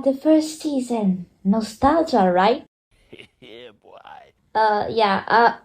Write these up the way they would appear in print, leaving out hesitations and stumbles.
The first season. Nostalgia, right? Yeah, boy. Yeah.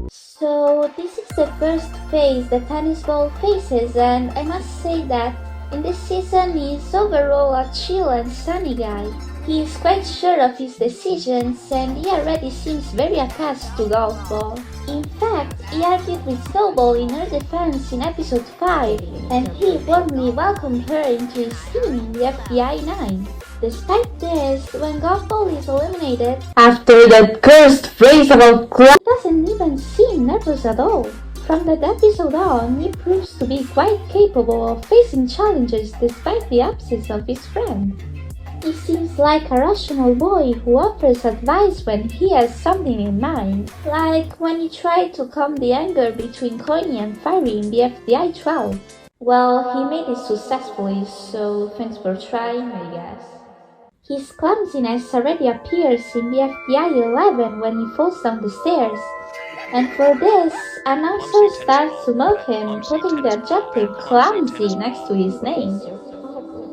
So this is the first phase the tennis ball faces, and I must say that in this season he's overall a chill and sunny guy. He is quite sure of his decisions and he already seems very attached to golf ball. In fact, he argued with Snowball in her defense in episode 5 and he warmly welcomed her into his team in the BFDI 9. Despite this, when golf ball is eliminated, after that cursed phrase about he doesn't even seem nervous at all. From that episode on, he proves to be quite capable of facing challenges despite the absence of his friend. He seems like a rational boy who offers advice when he has something in mind, like when he tried to calm the anger between Coiny and Fiery in BFDI 12. Well, he made it successfully, so thanks for trying, I guess. His clumsiness already appears in BFDI 11 when he falls down the stairs, and for this, announcers start to mock him, putting the adjective clumsy next to his name.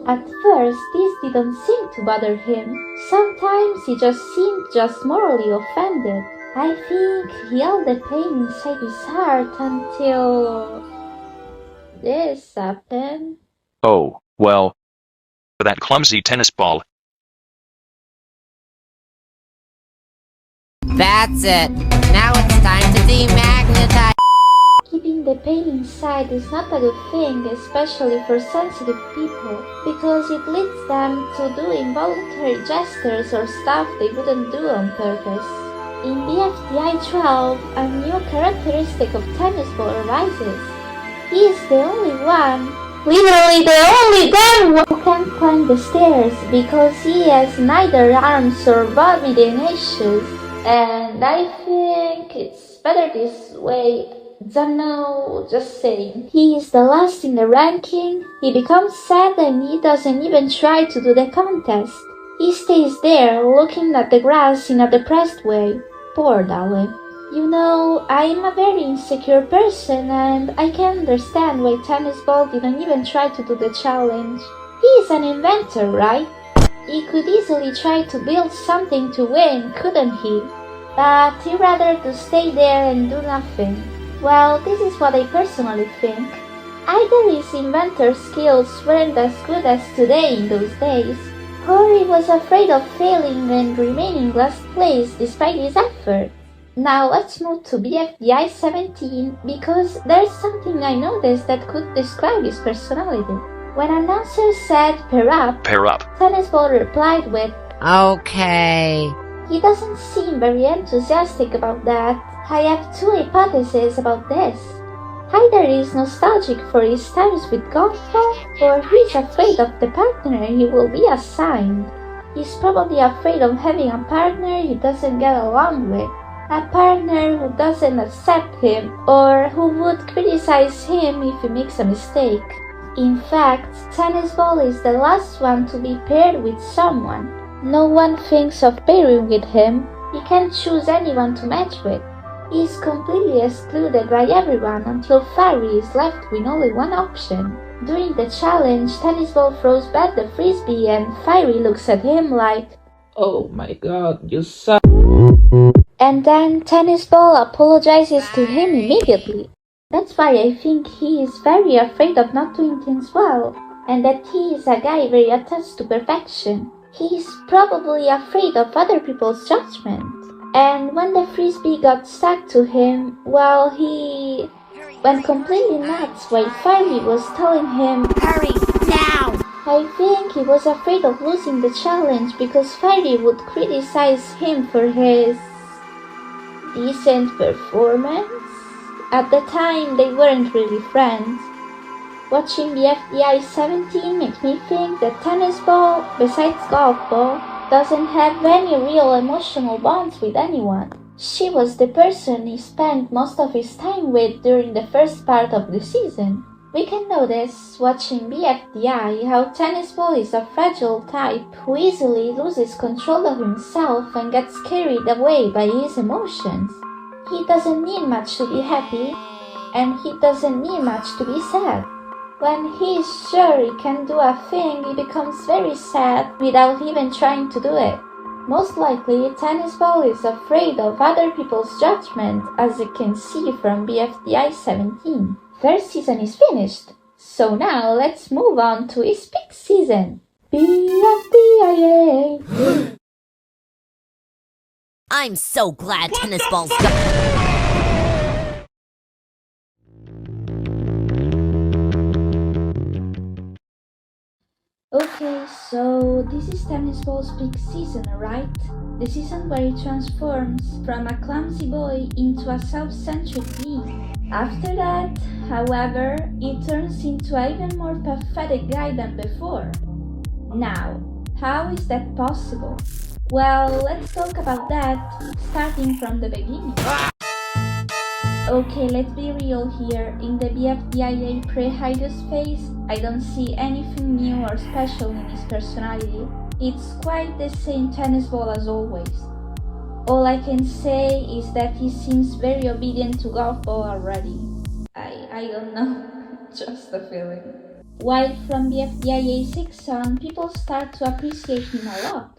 At first, this didn't seem to bother him. Sometimes he just seemed just morally offended. I think he held the pain inside his heart until this happened. Oh, well. That clumsy tennis ball. That's it. Now it's time to demagnetize. Keeping the pain inside is not a good thing, especially for sensitive people, because it leads them to do involuntary gestures or stuff they wouldn't do on purpose. In BFDI 12, a new characteristic of tennis ball arises. He is the only one, literally the only one who can climb the stairs because he has neither arms or vomiting issues. And I think it's better this way. Don't know, just saying. He is the last in the ranking, he becomes sad and he doesn't even try to do the contest. He stays there, looking at the grass in a depressed way. Poor darling. You know, I'm a very insecure person and I can understand why Tennis Ball didn't even try to do the challenge. He is an inventor, right? He could easily try to build something to win, couldn't he? But he'd rather to stay there and do nothing. Well, this is what I personally think. Either his inventor skills weren't as good as today in those days, or he was afraid of failing and remaining last place despite his effort. Now let's move to BFDI 17 because there's something I noticed that could describe his personality. When announcers said pair up, Tennis Ball replied with, Okay. He doesn't seem very enthusiastic about that. I have two hypotheses about this. Either he's nostalgic for his times with golf ball, or he's afraid of the partner he will be assigned. He's probably afraid of having a partner he doesn't get along with, a partner who doesn't accept him, or who would criticize him if he makes a mistake. In fact, Tennis Ball is the last one to be paired with someone. No one thinks of pairing with him. He can't choose anyone to match with. He is completely excluded by everyone until Fiery is left with only one option. During the challenge, Tennis Ball throws back the frisbee and Fiery looks at him like, "Oh my god, you suck." And then Tennis Ball apologizes to him immediately. That's why I think he is very afraid of not doing things well, and that he is a guy very attached to perfection. He is probably afraid of other people's judgment. And when the frisbee got stuck to him, well, he went completely nuts while Fiery was telling him, Hurry, now! I think he was afraid of losing the challenge because Fiery would criticize him for his decent performance. At the time, they weren't really friends. Watching the BFDI 17 makes me think that Tennis Ball, besides golf ball, doesn't have any real emotional bonds with anyone. She was the person he spent most of his time with during the first part of the season. We can notice, watching BFDI, how Tennis Ball is a fragile type who easily loses control of himself and gets carried away by his emotions. He doesn't need much to be happy, and he doesn't need much to be sad. When he is sure he can do a thing, he becomes very sad without even trying to do it. Most likely, Tennis Ball is afraid of other people's judgment, as you can see from BFDI 17. First season is finished, so now let's move on to his peak season. BFDIA! I'm so glad Tennis Ball's gone. Okay, so this is Tennis Ball's peak season, right? The season where he transforms from a clumsy boy into a self-centered being. After that, however, he turns into an even more pathetic guy than before. Now, how is that possible? Well, let's talk about that, starting from the beginning. Okay, let's be real here. In the BFDIA pre-Hideous phase, I don't see anything new or special in his personality. It's quite the same Tennis Ball as always. All I can say is that he seems very obedient to Golf Ball already. I don't know, just a feeling. While from BFDIA 6 on, people start to appreciate him a lot.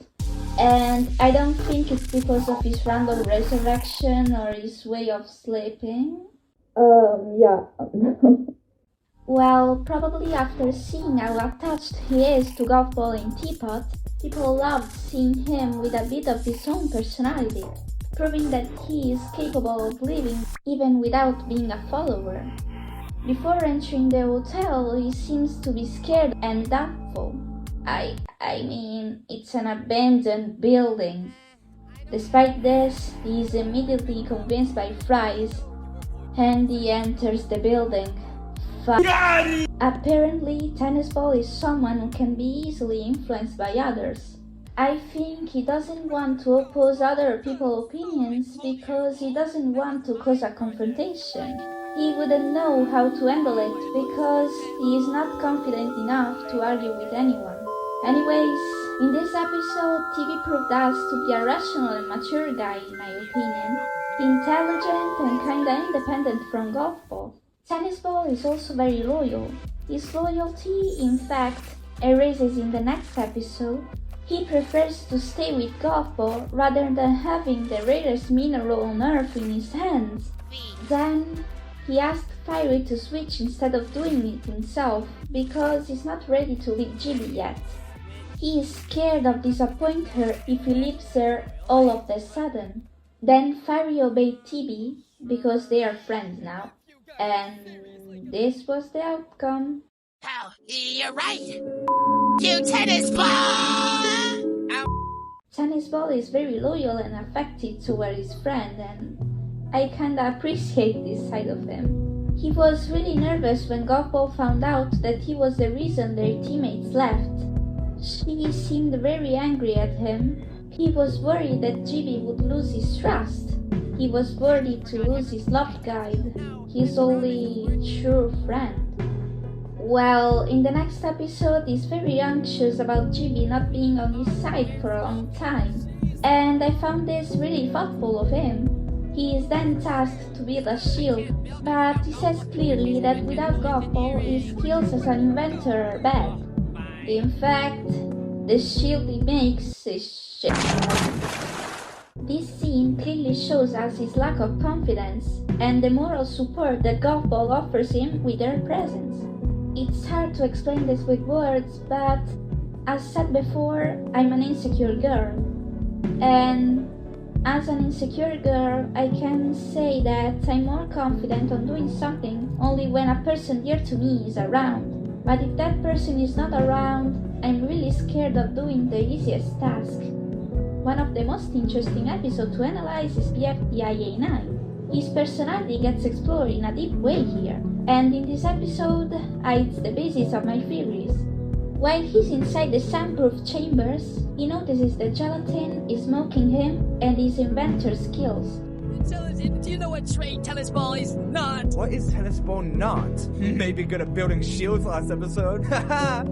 And I don't think it's because of his random resurrection or his way of sleeping. Yeah. Well, probably after seeing how attached he is to Golf Ball in Teapot, people loved seeing him with a bit of his own personality, proving that he is capable of living even without being a follower. Before entering the hotel, he seems to be scared and doubtful. I mean, it's an abandoned building. Despite this, he is immediately convinced by Fries, and he enters the building. Apparently, Tennis Ball is someone who can be easily influenced by others. I think he doesn't want to oppose other people's opinions because he doesn't want to cause a confrontation. He wouldn't know how to handle it because he is not confident enough to argue with anyone. Anyways, in this episode, TV proved us to be a rational and mature guy in my opinion, intelligent and kinda independent from Golf Ball. Tennis Ball is also very loyal. His loyalty, in fact, erases in the next episode. He prefers to stay with Golf Ball rather than having the rarest mineral on Earth in his hands. Then, he asked Fiery to switch instead of doing it himself because he's not ready to leave Gibi yet. He is scared of disappointing her if he leaves her all of a sudden. Then Fiery obeyed TB because they are friends now. And this was the outcome. Oh, you're right! You Tennis Ball! Tennis Ball is very loyal and affected toward his friend, and I kinda appreciate this side of him. He was really nervous when Golf Ball found out that he was the reason their teammates left. She seemed very angry at him. He was worried that Gibi would lose his trust. He was worried to lose his love guide, his only true friend. Well, in the next episode, he's very anxious about Gibi not being on his side for a long time, and I found this really thoughtful of him. He is then tasked to build a shield, but he says clearly that without Golf Ball, his skills as an inventor are bad. In fact, the shield he makes is shit. This scene clearly shows us his lack of confidence and the moral support that Golf Ball offers him with their presence. It's hard to explain this with words, but as said before, I'm an insecure girl. And as an insecure girl, I can say that I'm more confident on doing something only when a person dear to me is around. But if that person is not around, I'm really scared of doing the easiest task. One of the most interesting episodes to analyze is BFDIA 9. His personality gets explored in a deep way here, and in this episode hides the basis of my theories. While he's inside the soundproof chambers, he notices that Gelatin is mocking him and his inventor skills. Gelatin, do you know what trade Tennis Ball is not? What is Tennis Ball not? Maybe good at building shields last episode. Haha!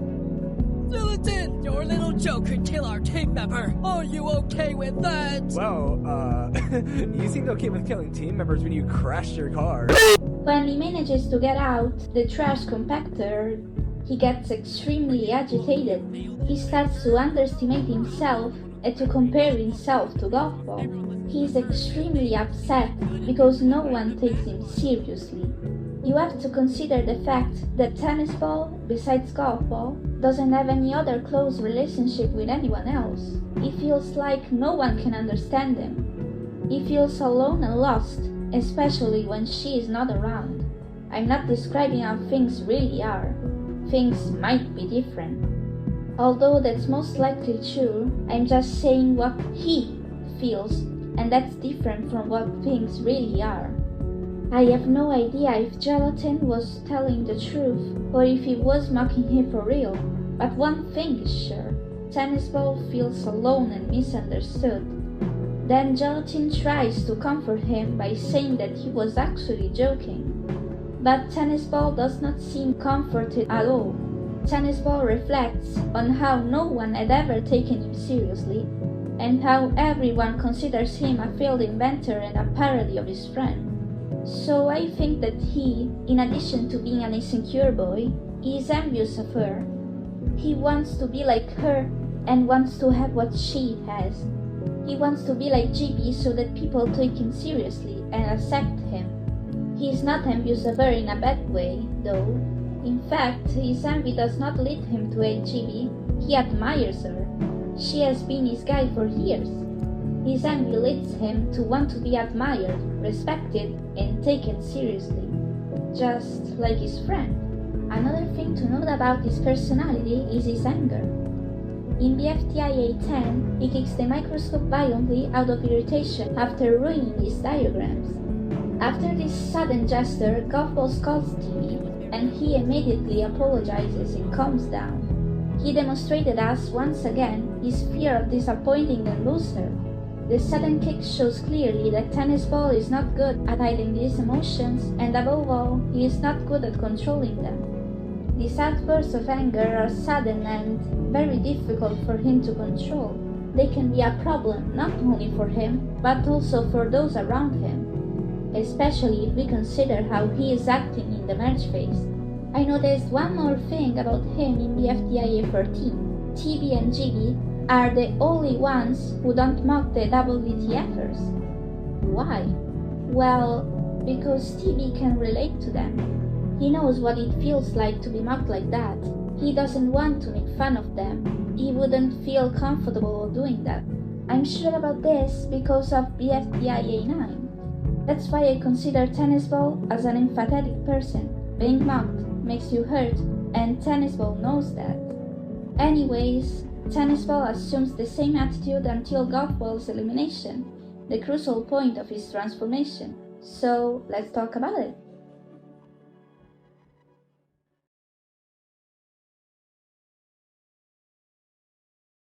Gelatin, your little joke could kill our team member. Are you okay with that? Well, you seemed okay with killing team members when you crashed your car. When he manages to get out the trash compactor, he gets extremely agitated. He starts to underestimate himself and to compare himself to Golf Ball. He is extremely upset because no one takes him seriously. You have to consider the fact that Tennis Ball, besides Golf Ball, doesn't have any other close relationship with anyone else. He feels like no one can understand him. He feels alone and lost, especially when she is not around. I'm not describing how things really are. Things might be different. Although that's most likely true, I'm just saying what he feels, and that's different from what things really are. I have no idea if Gelatin was telling the truth or if he was mocking him for real, but one thing is sure, Tennis Ball feels alone and misunderstood. Then Gelatin tries to comfort him by saying that he was actually joking. But Tennis Ball does not seem comforted at all. Tennis Ball reflects on how no one had ever taken him seriously, and how everyone considers him a failed inventor and a parody of his friend. So I think that he, in addition to being an insecure boy, is envious of her. He wants to be like her and wants to have what she has. He wants to be like GB so that people take him seriously and accept him. He is not envious of her in a bad way, though. In fact, his envy does not lead him to hate GB. He admires her. She has been his guide for years. His envy leads him to want to be admired, respected, and taken seriously, just like his friend. Another thing to note about his personality is his anger. In BFDIA 10, he kicks the microscope violently out of irritation after ruining his diagrams. After this sudden gesture, Golf Ball calls TV, and he immediately apologizes and calms down. He demonstrated us once again his fear of disappointing the loser. The sudden kick shows clearly that Tennis Ball is not good at hiding his emotions, and above all, he is not good at controlling them. These outbursts of anger are sudden and very difficult for him to control. They can be a problem not only for him, but also for those around him, especially if we consider how he is acting in the merge phase. I noticed one more thing about him in BFDIA 13. TB and GB are the only ones who don't mock the WTFers. Why? Well, because TB can relate to them. He knows what it feels like to be mocked like that. He doesn't want to make fun of them. He wouldn't feel comfortable doing that. I'm sure about this because of BFDIA 9. That's why I consider Tennis Ball as an empathetic person. Being mocked makes you hurt, and Tennis Ball knows that. Anyways, Tennis Ball assumes the same attitude until Golf Ball's elimination, the crucial point of his transformation. So let's talk about it.